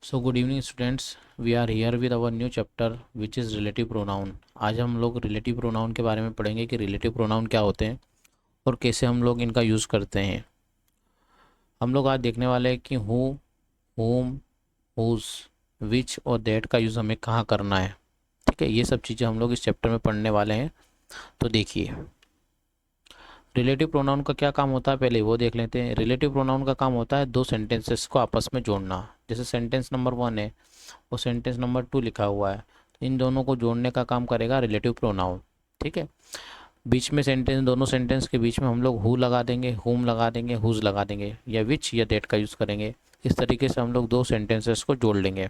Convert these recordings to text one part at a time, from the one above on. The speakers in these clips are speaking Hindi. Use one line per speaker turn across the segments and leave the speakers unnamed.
So good evening students, we are here with our new chapter which is relative pronoun. आज हम लोग रिलेटिव प्रोनाउन के बारे में पढ़ेंगे कि रिलेटिव प्रोनाउन क्या होते हैं और कैसे हम लोग इनका यूज़ करते हैं। हम लोग आज देखने वाले हैं कि हु, हुम, हुज, विच और दैट का यूज़ हमें कहाँ करना है। ठीक है, ये सब चीज़ें हम लोग इस चैप्टर में पढ़ने वाले हैं। तो देखिए, रिलेटिव प्रोनाउन का क्या काम होता है पहले वो देख लेते हैं। रिलेटिव प्रोनाउन का काम होता है दो सेंटेंसेस को आपस में जोड़ना। जैसे सेंटेंस नंबर 1 है और सेंटेंस नंबर 2 लिखा हुआ है, तो इन दोनों को जोड़ने का काम करेगा रिलेटिव प्रोनाउन। ठीक है, बीच में सेंटेंस, दोनों सेंटेंस के बीच में हम लोग हु लगा देंगे, हुम लगा देंगे, हुज लगा देंगे, या विच या डेट का यूज़ करेंगे। इस तरीके से हम लोग दो सेंटेंसेस को जोड़ लेंगे।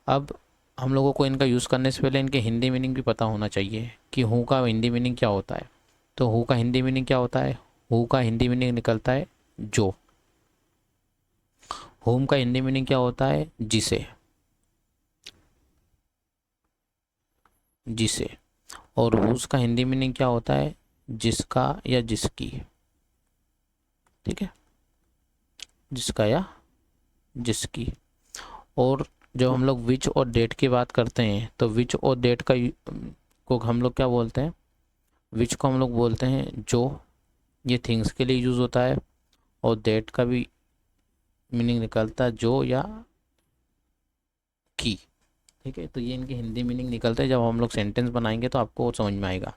अब हम लोगों को इनका यूज़ करने से पहले इनके हिंदी मीनिंग भी पता होना चाहिए कि हु का हिंदी मीनिंग क्या होता है। तो हु का हिंदी मीनिंग क्या होता है? हु का हिंदी मीनिंग निकलता है जो। होम का हिंदी मीनिंग क्या होता है? जिसे, जिसे। और हुज का हिंदी मीनिंग क्या होता है? जिसका या जिसकी। ठीक है, जिसका या जिसकी। और जब हम लोग विच और डेट की बात करते हैं तो विच और डेट का को हम लोग क्या बोलते हैं? विच को हम लोग बोलते हैं जो, ये थिंग्स के लिए यूज़ होता है। और डेट का भी मीनिंग निकलता है जो या की। ठीक है, तो ये इनकी हिंदी मीनिंग निकलते हैं। जब हम लोग सेंटेंस बनाएंगे तो आपको समझ में आएगा।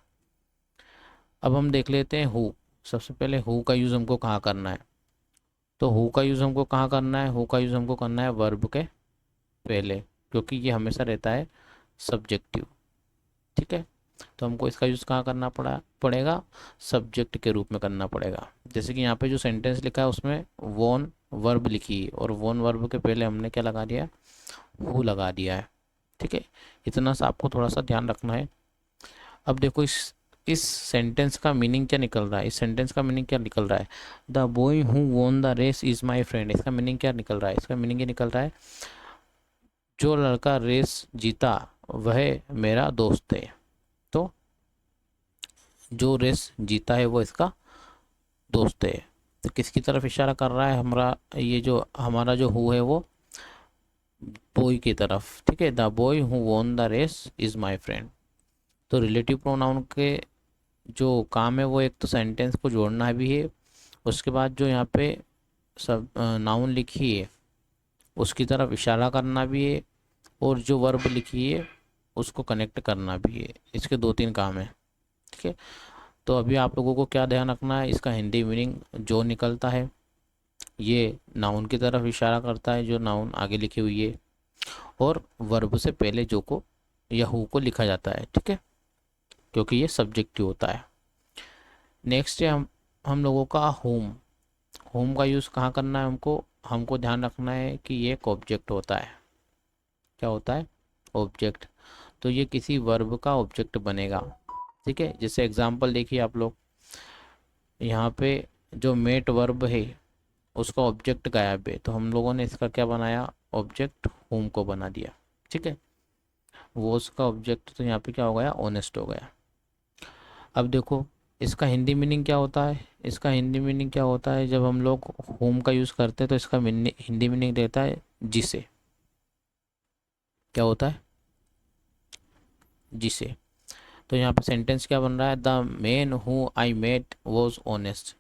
अब हम देख लेते हैं हु। सबसे पहले हु का यूज़ हमको कहाँ करना है? तो हु का यूज़ हमको कहाँ करना है? हु का यूज़ हमको करना है वर्ब के पहले, क्योंकि ये हमेशा रहता है सब्जेक्टिव। ठीक है, तो हमको इसका यूज़ कहाँ करना पड़ेगा? सब्जेक्ट के रूप में करना पड़ेगा। जैसे कि यहाँ पे जो सेंटेंस लिखा है उसमें वॉन वर्ब लिखी है और वॉन वर्ब के पहले हमने क्या लगा दिया? हु लगा दिया है। ठीक है, इतना सा आपको थोड़ा सा ध्यान रखना है। अब देखो, इस सेंटेंस का मीनिंग क्या निकल रहा है? इस सेंटेंस का मीनिंग क्या निकल रहा है? The boy who won the race is my friend. इसका मीनिंग क्या निकल रहा है? इसका मीनिंग ये निकल रहा है जो लड़का रेस जीता वह मेरा दोस्त है। तो जो रेस जीता है वो इसका दोस्त है। तो किसकी तरफ इशारा कर रहा है हमारा ये जो हमारा जो हु है? वो बॉय की तरफ। ठीक है, the boy who won the race is my friend. तो रिलेटिव प्रोनाउन के जो काम है वो एक तो सेंटेंस को जोड़ना भी है, उसके बाद जो यहाँ पे सब नाउन लिखी है उसकी तरफ इशारा करना भी है, और जो वर्ब लिखी है उसको कनेक्ट करना भी है। इसके दो तीन काम है। ठीक है, तो अभी आप लोगों को क्या ध्यान रखना है? इसका हिंदी मीनिंग जो निकलता है ये नाउन की तरफ इशारा करता है, जो नाउन आगे लिखी हुई है, और वर्ब से पहले जो को या हु को लिखा जाता है। ठीक है, क्योंकि ये सब्जेक्टिव होता है। नेक्स्ट है हम लोगों का होम। होम का यूज़ कहाँ करना है हमको? हमको ध्यान रखना है कि ये एक ऑब्जेक्ट होता है। क्या होता है? ऑब्जेक्ट। तो ये किसी वर्ब का ऑब्जेक्ट बनेगा। ठीक है, जैसे एग्जांपल देखिए आप लोग, यहाँ पे जो मेट वर्ब है उसका ऑब्जेक्ट गायब है, तो हम लोगों ने इसका क्या बनाया? ऑब्जेक्ट होम को बना दिया। ठीक है, वो उसका ऑब्जेक्ट, तो यहाँ पे क्या हो गया? ऑनेस्ट हो गया। अब देखो, इसका हिंदी मीनिंग क्या होता है? इसका हिंदी मीनिंग क्या होता है? जब हम लोग होम का यूज़ करते हैं तो इसका हिंदी मीनिंग रहता है जिसे। क्या होता है? जिसे। तो यहाँ पे सेंटेंस क्या बन रहा है? The man who I met was honest.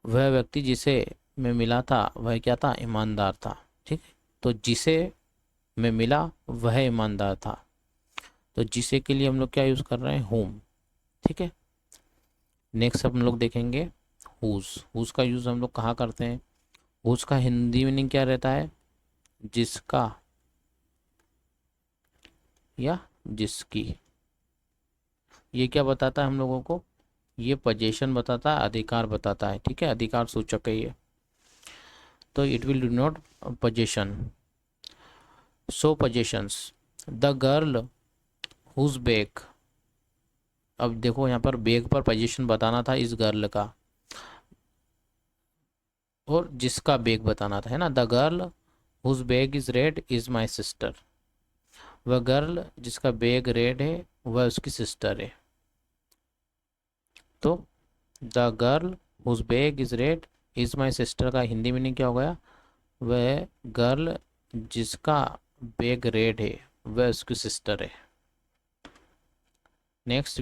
वह व्यक्ति जिसे मैं मिला था वह क्या था? ईमानदार था। ठीक है, तो जिसे मैं मिला वह ईमानदार था। तो जिसे के लिए हम लोग क्या यूज़ कर रहे हैं? होम। ठीक है, नेक्स्ट हम लोग देखेंगे हुज। हुज का यूज़ हम लोग कहाँ करते हैं? हुज का हिंदी मीनिंग क्या रहता है? जिसका या जिसकी। ये क्या बताता है हम लोगों को? ये पोजीशन बताता है, अधिकार बताता है। ठीक है, अधिकार सूचक है ये। तो it will denote position. So positions. The girl whose bag. अब देखो, यहाँ पर बैग पर पोजीशन बताना था इस गर्ल का, और जिसका बैग बताना था, है ना? The girl whose bag is red is my sister. वह गर्ल जिसका बैग रेड है वह उसकी सिस्टर है। तो the girl whose bag is red is my sister का हिंदी मीनिंग क्या हो गया? वह गर्ल जिसका बैग रेड है वह उसकी सिस्टर है। नेक्स्ट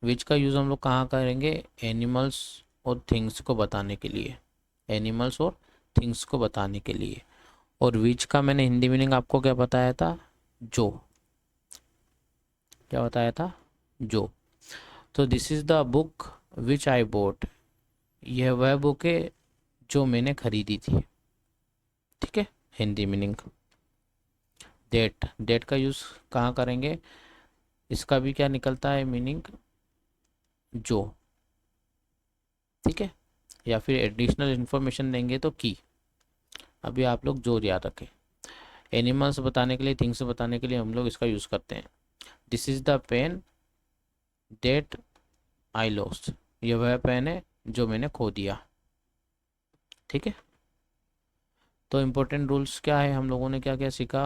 विच का यूज़ हम लोग कहाँ करेंगे? एनिमल्स और थिंग्स को बताने के लिए, एनिमल्स और थिंग्स को बताने के लिए। और विच का मैंने हिंदी मीनिंग आपको क्या बताया था? जो, क्या बताया था? जो। तो this is the book which I boat, यह वह बुक है जो मैंने खरीदी थी। ठीक है, हिंदी मीनिंग। डेट का यूज़ कहाँ करेंगे? इसका भी क्या निकलता है मीनिंग? जो। ठीक है, या फिर एडिशनल इन्फॉर्मेशन देंगे तो की। अभी आप लोग जो याद रखें, एनिमल्स बताने के लिए, थिंग्स बताने के लिए हम लोग इसका यूज़ करते हैं। This is the pen that I lost, यह वह पेन है जो मैंने खो दिया। ठीक है, तो इम्पोर्टेंट रूल्स क्या है, हम लोगों ने क्या क्या सीखा?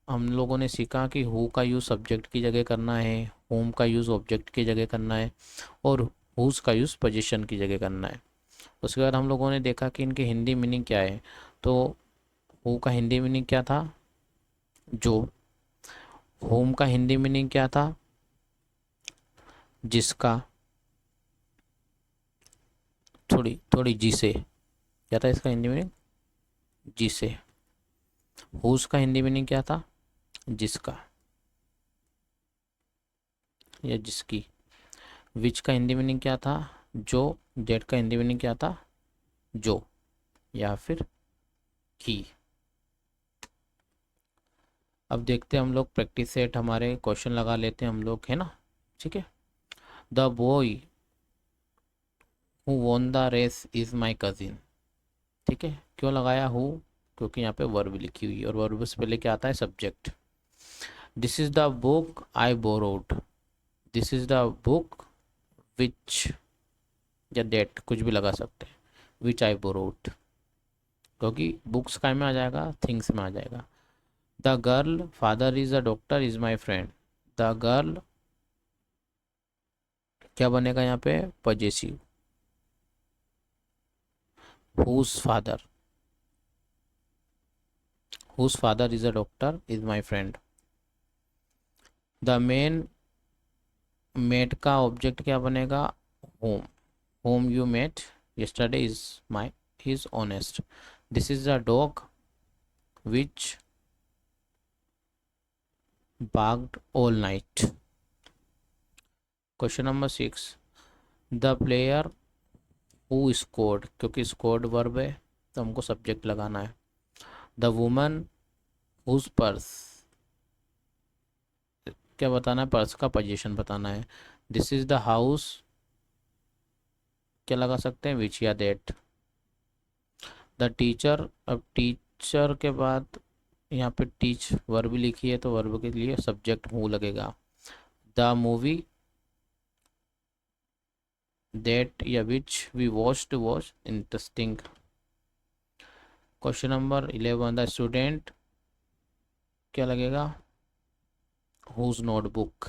हम लोगों ने सीखा कि हु का यूज़ सब्जेक्ट की जगह करना है, होम का यूज़ ऑब्जेक्ट की जगह करना है, और हुज का यूज़ पोजीशन की जगह करना है। उसके बाद हम लोगों ने देखा कि इनकी हिंदी मीनिंग क्या है। तो हु का हिंदी मीनिंग क्या था? जो। होम का हिंदी मीनिंग क्या था? जिसका, थोड़ी थोड़ी जी से, क्या था इसका हिंदी मीनिंग? जी से। हुज का हिंदी मीनिंग क्या था? जिसका या जिसकी। विच का हिंदी मीनिंग क्या था? जो। डेट का हिंदी मीनिंग क्या था? जो या फिर की। अब देखते हैं हम लोग प्रैक्टिस सेट, हमारे क्वेश्चन लगा लेते हैं हम लोग, है ना? ठीक है। The boy who won the race is my cousin. ठीक है, क्यों लगाया हु? क्योंकि यहाँ पे वर्ब लिखी हुई है, और वर्ब से पहले क्या आता है? Subject. This is the book I borrowed, this is the book which, या डेट कुछ भी लगा सकते हैं, विच आई बोरोड, क्योंकि बुक्स काय में आ जाएगा? थिंग्स में आ जाएगा। The girl father is a doctor is my friend, the girl क्या बनेगा यहाँ पे? Possessive. Whose father, whose father is a doctor is my friend. The men, met का ऑब्जेक्ट क्या बनेगा? Whom, whom you met yesterday is my is honest. This is a dog which barked all night. Question number 6, the player who scored, क्योंकि scored verb है तो हमको सब्जेक्ट लगाना है। द वुमन whose पर्स, क्या बताना है? पर्स का पोजीशन बताना है। दिस इज द हाउस, क्या लगा सकते हैं? विच या दैट। द टीचर, अब टीचर के बाद यहाँ पे टीच वर्ब लिखी है तो वर्ब के लिए सब्जेक्ट हूँ लगेगा। द मूवी दैट या which we watched was interesting. Question number 11, the student क्या लगेगा? हुज नोटबुक,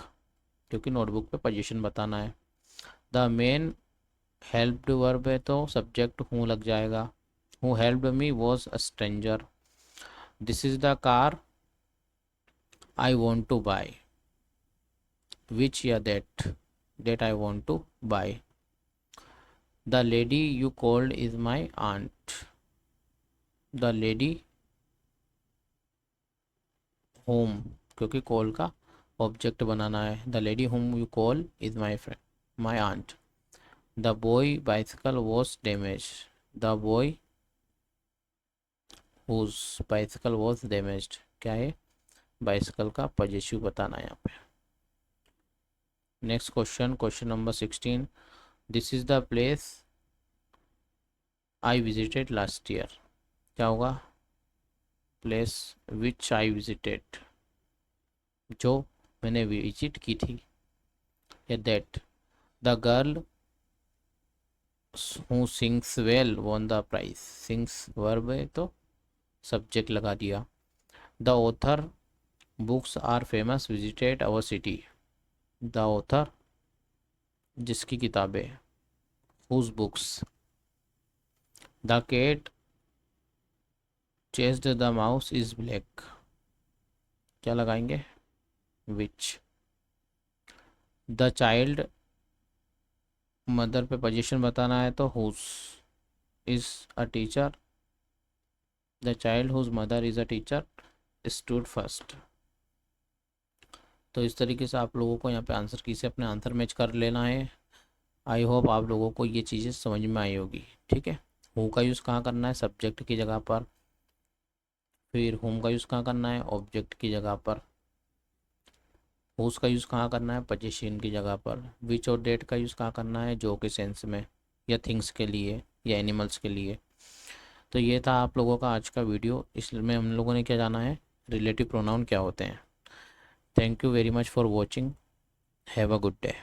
क्योंकि नोटबुक पे पोजीशन बताना है। द मेन हेल्प्ड वर्ब है तो सब्जेक्ट हूँ लग जाएगा। Who helped me was a stranger. This is the car I want to buy, which या that, that I want to buy. The lady you called is my aunt, the lady whom, क्योंकि कॉल का ऑब्जेक्ट बनाना है। The lady whom you call is my friend, my aunt. The boy bicycle was damage, the boy whose bicycle was damaged, क्या है? बाइसिकल का पॉजेसिव बताना है यहाँ पे। Next question, question number 16, this is the place I visited last year, क्या होगा? प्लेस विच आई विजिटेड, जो मैंने विजिट की थी, या that. The girl who sings well won the prize, sings verb है तो सब्जेक्ट लगा दिया। The author books are famous visited our city, the author जिसकी किताबें, whose books. The cat chest the mouse is black, क्या लगाएंगे, विच। द चाइल्ड, मदर पे पोजीशन बताना है तो whose is a teacher, the child whose mother is a teacher stood first. तो इस तरीके से आप लोगों को यहाँ पे आंसर की से अपने आंसर मैच कर लेना है। आई होप आप लोगों को ये चीज़ें समझ में आई होगी। ठीक है, हु का यूज़ कहाँ करना है, सब्जेक्ट की जगह पर। फिर होम का यूज़ कहाँ करना है, ऑब्जेक्ट की जगह पर। हुज का यूज़ कहाँ करना है, पोजीशन की जगह पर। विच और डेट का यूज़ कहाँ करना है, जो के सेंस में, या थिंग्स के लिए या एनिमल्स के लिए। तो ये था आप लोगों का आज का वीडियो। इसमें हम लोगों ने क्या जाना है, रिलेटिव प्रोनाउन क्या होते हैं। Thank you very much for watching, have a good day.